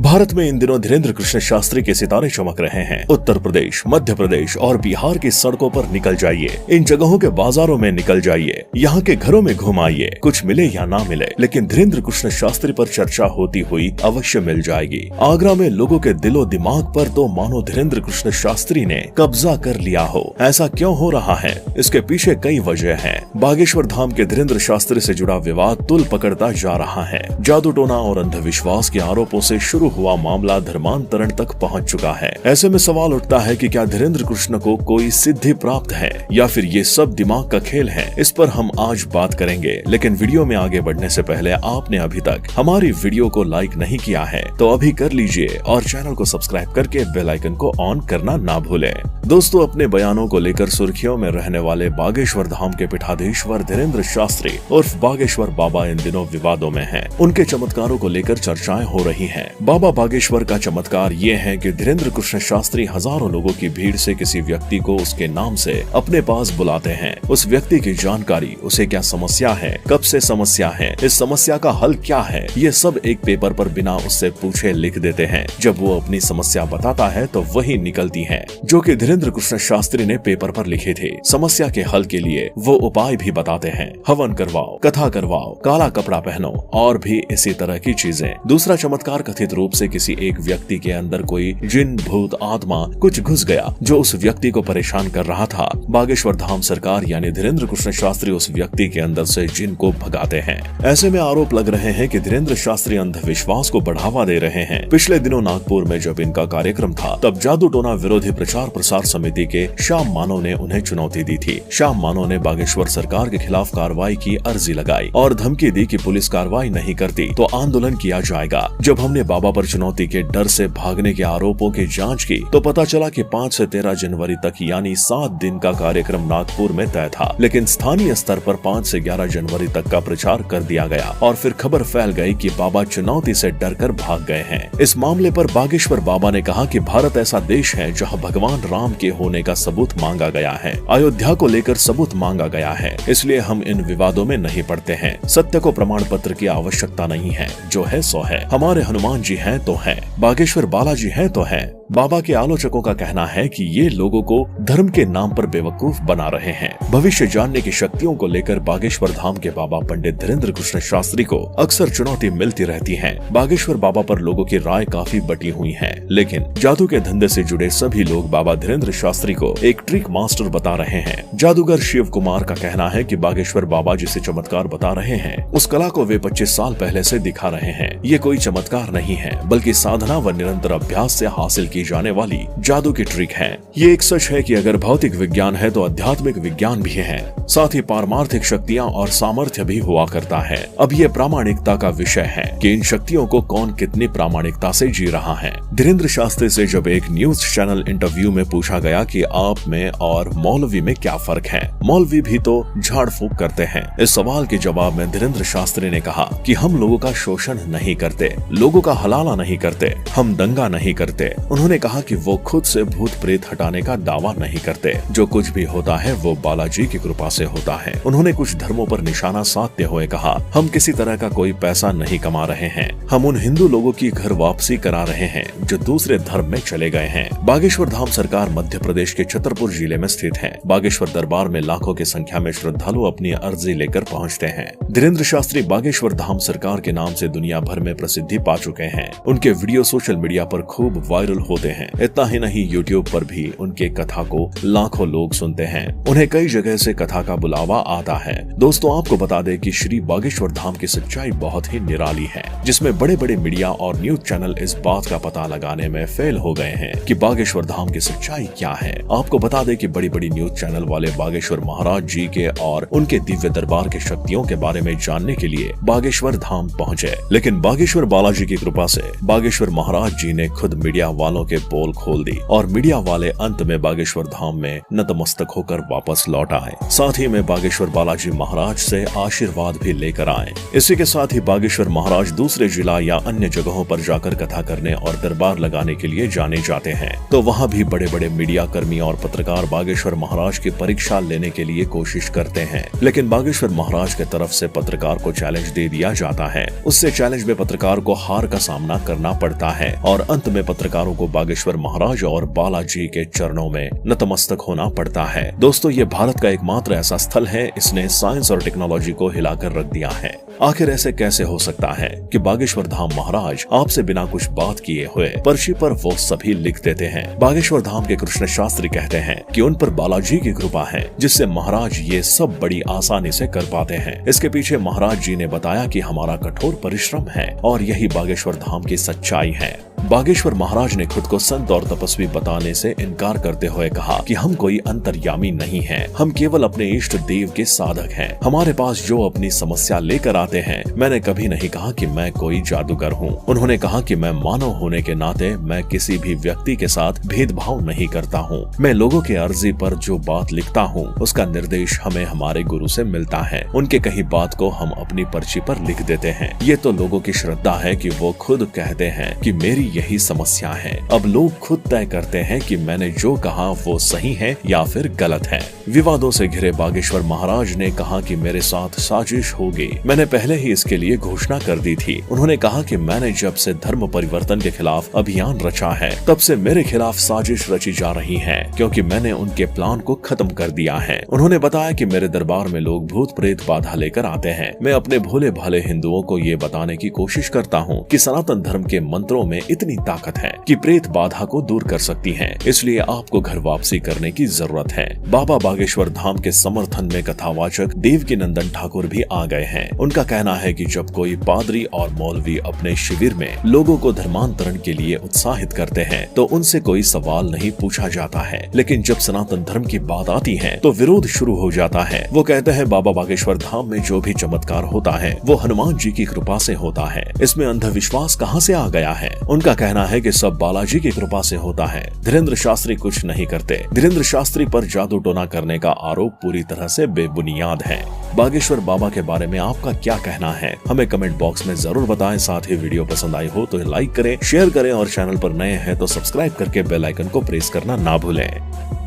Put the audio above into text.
भारत में इन दिनों धीरेन्द्र कृष्ण शास्त्री के सितारे चमक रहे हैं। उत्तर प्रदेश, मध्य प्रदेश और बिहार की सड़कों पर निकल जाइए, इन जगहों के बाजारों में निकल जाइए, यहाँ के घरों में घुम आइए, कुछ मिले या ना मिले, लेकिन धीरेन्द्र कृष्ण शास्त्री पर चर्चा होती हुई अवश्य मिल जाएगी। आगरा में लोगों के दिलो दिमाग पर तो मानो धीरेन्द्र कृष्ण शास्त्री ने कब्जा कर लिया हो। ऐसा क्यों हो रहा है? इसके पीछे कई वजह हैं। बागेश्वर धाम के धीरेन्द्र शास्त्री से जुड़ा विवाद तुल पकड़ता जा रहा है। जादू टोना और अंधविश्वास के आरोपों से शुरू हुआ मामला धर्मांतरण तक पहुंच चुका है। ऐसे में सवाल उठता है कि क्या धीरेन्द्र कृष्ण को कोई सिद्धि प्राप्त है या फिर ये सब दिमाग का खेल है? इस पर हम आज बात करेंगे, लेकिन वीडियो में आगे बढ़ने से पहले आपने अभी तक हमारी वीडियो को लाइक नहीं किया है तो अभी कर लीजिए और चैनल को सब्सक्राइब करके बेल आइकन को ऑन करना ना भूलें। दोस्तों, अपने बयानों को लेकर सुर्खियों में रहने वाले बागेश्वर धाम के पीठाधीश्वर धीरेन्द्र शास्त्री उर्फ बागेश्वर बाबा इन दिनों विवादों में हैं। उनके चमत्कारों को लेकर चर्चाएं हो रही हैं। बाबा बागेश्वर का चमत्कार ये है कि धीरेन्द्र कृष्ण शास्त्री हजारों लोगों की भीड़ से किसी व्यक्ति को उसके नाम से अपने पास बुलाते हैं। उस व्यक्ति की जानकारी, उसे क्या समस्या है, कब से समस्या है, इस समस्या का हल क्या है, ये सब एक पेपर पर बिना उससे पूछे लिख देते हैं। जब वो अपनी समस्या बताता है तो वही निकलती है जो कि धीरेन्द्र कृष्ण शास्त्री ने पेपर पर लिखे थे। समस्या के हल के लिए वो उपाय भी बताते हैं। हवन करवाओ, कथा करवाओ, काला कपड़ा पहनो और भी इसी तरह की चीजें। दूसरा चमत्कार कथित रूप से किसी एक व्यक्ति के अंदर कोई जिन, भूत, आत्मा कुछ घुस गया जो उस व्यक्ति को परेशान कर रहा था। बागेश्वर धाम सरकार यानी धीरेन्द्र कृष्ण शास्त्री उस व्यक्ति के अंदर से जिन को भगाते हैं। ऐसे में आरोप लग रहे हैं कि धीरेन्द्र शास्त्री अंधविश्वास को बढ़ावा दे रहे हैं। पिछले दिनों नागपुर में जब इनका कार्यक्रम था तब जादू टोना विरोधी प्रचार प्रसार समिति के श्याम मानव ने उन्हें चुनौती दी थी। श्याम मानव ने बागेश्वर सरकार के खिलाफ कार्रवाई की अर्जी लगाई और धमकी दी कि पुलिस कार्रवाई नहीं करती तो आंदोलन किया जाएगा। जब हमने बाबा पर चुनौती के डर से भागने के आरोपों की जांच की तो पता चला कि 5 से 13 जनवरी तक यानी 7 दिन का कार्यक्रम नागपुर में तय था, लेकिन स्थानीय स्तर पर 5 से 11 जनवरी तक का प्रचार कर दिया गया और फिर खबर फैल गई कि बाबा चुनौती से डरकर भाग गए हैं। इस मामले पर बागेश्वर बाबा ने कहा कि भारत ऐसा देश है जहां भगवान राम के होने का सबूत मांगा गया है, अयोध्या को लेकर सबूत मांगा गया है, इसलिए हम इन विवादों में नहीं पड़ते हैं। सत्य को प्रमाण पत्र की आवश्यकता नहीं है, जो है सो है। हमारे हनुमान जी हैं तो हैं, बागेश्वर बालाजी हैं तो हैं। बाबा के आलोचकों का कहना है कि ये लोगों को धर्म के नाम पर बेवकूफ बना रहे हैं। भविष्य जानने की शक्तियों को लेकर बागेश्वर धाम के बाबा पंडित धीरेन्द्र कृष्ण शास्त्री को अक्सर चुनौती मिलती रहती है। बागेश्वर बाबा पर लोगों की राय काफी बटी हुई है, लेकिन जादू के धंधे से जुड़े सभी लोग बाबा धीरेन्द्र शास्त्री को एक ट्रिक मास्टर बता रहे हैं। जादूगर शिव कुमार का कहना है कि बागेश्वर बाबा जिसे चमत्कार बता रहे हैं उस कला को वे 25 साल पहले से दिखा रहे हैं। ये कोई चमत्कार नहीं है, बल्कि साधना व निरंतर अभ्यास से हासिल की जाने वाली जादू की ट्रिक है। ये एक सच है कि अगर भौतिक विज्ञान है तो आध्यात्मिक विज्ञान भी है, साथ ही पारमार्थिक शक्तियां और सामर्थ्य भी हुआ करता है। अब ये प्रामाणिकता का विषय है कि इन शक्तियों को कौन कितनी प्रामाणिकता से जी रहा है। धीरेन्द्र शास्त्री से जब एक न्यूज चैनल इंटरव्यू में पूछा गया कि आप में और मौलवी में क्या फर्क है, मौलवी भी तो झाड़ फूक करते हैं। इस सवाल के जवाब में धीरेन्द्र शास्त्री ने कहा कि हम लोगों का शोषण नहीं करते, लोगों का हलाला नहीं करते, हम दंगा नहीं करते। उन्होंने कहा कि वो खुद से भूत प्रेत हटाने का दावा नहीं करते, जो कुछ भी होता है वो बालाजी की कृपा से होता है। उन्होंने कुछ धर्मों पर निशाना साधते हुए कहा, हम किसी तरह का कोई पैसा नहीं कमा रहे हैं, हम उन हिंदू लोगों की घर वापसी करा रहे हैं जो दूसरे धर्म में चले गए हैं। बागेश्वर धाम सरकार मध्य प्रदेश के छतरपुर जिले में स्थित है। बागेश्वर दरबार में लाखों की संख्या में श्रद्धालु अपनी अर्जी लेकर पहुँचते हैं। धीरेन्द्र शास्त्री बागेश्वर धाम सरकार के नाम से दुनिया भर में प्रसिद्धि पा चुके हैं। उनके वीडियो सोशल मीडिया पर खूब वायरल होते हैं। इतना ही नहीं, यूट्यूब पर भी उनके कथा को लाखों लोग सुनते हैं। उन्हें कई जगह से कथा का बुलावा आता है। दोस्तों, आपको बता दें कि श्री बागेश्वर धाम की सच्चाई बहुत ही निराली है, जिसमें बड़े बड़े मीडिया और न्यूज चैनल इस बात का पता लगाने में फेल हो गए हैं कि बागेश्वर धाम की सच्चाई क्या है। आपको बता दें कि बड़ी बड़ी न्यूज चैनल वाले बागेश्वर महाराज जी के और उनके दिव्य दरबार के शक्तियों के बारे में जानने के लिए बागेश्वर धाम पहुँचे, लेकिन बागेश्वर बालाजी की कृपा से बागेश्वर महाराज जी ने खुद मीडिया वालों के पोल खोल दी और मीडिया वाले अंत में बागेश्वर धाम में नतमस्तक होकर वापस लौट आए। साथ ही में बागेश्वर बालाजी महाराज से आशीर्वाद भी लेकर आए। इसी के साथ ही बागेश्वर महाराज दूसरे जिला या अन्य जगहों पर जाकर कथा करने और दरबार दरबार लगाने के लिए जाने जाते हैं, तो वहाँ भी बड़े बड़े मीडिया कर्मी और पत्रकार बागेश्वर महाराज की परीक्षा लेने के लिए कोशिश करते हैं, लेकिन बागेश्वर महाराज के तरफ से पत्रकार को चैलेंज दे दिया जाता है। उससे चैलेंज में पत्रकार को हार का सामना करना पड़ता है और अंत में पत्रकारों को बागेश्वर महाराज और बालाजी के चरणों में नतमस्तक होना पड़ता है। दोस्तों, ये भारत का एकमात्र ऐसा स्थल है, इसने साइंस और टेक्नोलॉजी को हिलाकर रख दिया है। आखिर ऐसे कैसे हो सकता है कि बागेश्वर धाम महाराज आपसे बिना कुछ बात किए हुए पर्ची पर वो सभी लिख देते हैं। बागेश्वर धाम के कृष्ण शास्त्री कहते हैं कि उन पर बालाजी की कृपा है, जिससे महाराज ये सब बड़ी आसानी से कर पाते हैं। इसके पीछे महाराज जी ने बताया कि हमारा कठोर परिश्रम है और यही बागेश्वर धाम की सच्चाई है। बागेश्वर महाराज ने खुद को संत और तपस्वी बताने से इनकार करते हुए कहा कि हम कोई अंतर्यामी नहीं हैं, हम केवल अपने इष्ट देव के साधक हैं। हमारे पास जो अपनी समस्या लेकर आते हैं, मैंने कभी नहीं कहा कि मैं कोई जादूगर हूँ। उन्होंने कहा कि मैं मानव होने के नाते मैं किसी भी व्यक्ति के साथ भेदभाव नहीं करता हूँ। मैं लोगों के अर्जी पर जो बात लिखता हूँ, उसका निर्देश हमें हमारे गुरु से मिलता है। उनके कही बात को हम अपनी पर्ची पर लिख देते हैं। ये तो लोगों की श्रद्धा है कि वो खुद कहते हैं कि मेरी यही समस्या है। अब लोग खुद तय करते हैं कि मैंने जो कहा वो सही है या फिर गलत है। विवादों से घिरे बागेश्वर महाराज ने कहा कि मेरे साथ साजिश होगी। मैंने पहले ही इसके लिए घोषणा कर दी थी। उन्होंने कहा कि मैंने जब से धर्म परिवर्तन के खिलाफ अभियान रचा है, तब से मेरे खिलाफ साजिश रची जा रही है, क्योंकि मैंने उनके प्लान को खत्म कर दिया है। उन्होंने बताया कि मेरे दरबार में लोग भूत प्रेत बाधा लेकर आते हैं। मैं अपने भोले भाले हिंदुओं को ये बताने की कोशिश करता हूँ कि सनातन धर्म के मंत्रों में इतनी ताकत है कि प्रेत बाधा को दूर कर सकती है, इसलिए आपको घर वापसी करने की जरूरत है। बाबा बागेश्वर धाम के समर्थन में कथावाचक देवकीनंदन ठाकुर भी आ गए हैं। उनका कहना है कि जब कोई पादरी और मौलवी अपने शिविर में लोगों को धर्मांतरण के लिए उत्साहित करते हैं, तो उनसे कोई सवाल नहीं पूछा जाता है, लेकिन जब सनातन धर्म की बात आती है तो विरोध शुरू हो जाता है। वो कहते हैं बाबा बागेश्वर धाम में जो भी चमत्कार होता है वो हनुमान जी की कृपा से होता है, इसमें अंधविश्वास कहाँ से आ गया है। उनका कहना है कि सब बालाजी की कृपा से होता है। धीरेन्द्र शास्त्री कुछ नहीं करते। धीरेन्द्र शास्त्री पर जादू टोना करने का आरोप पूरी तरह से बेबुनियाद है। बागेश्वर बाबा के बारे में आपका क्या कहना है, हमें कमेंट बॉक्स में जरूर बताएं। साथ ही वीडियो पसंद आई हो तो लाइक करें, शेयर करें और चैनल पर नए हैं तो सब्सक्राइब करके बेल आइकन को प्रेस करना ना भूलें।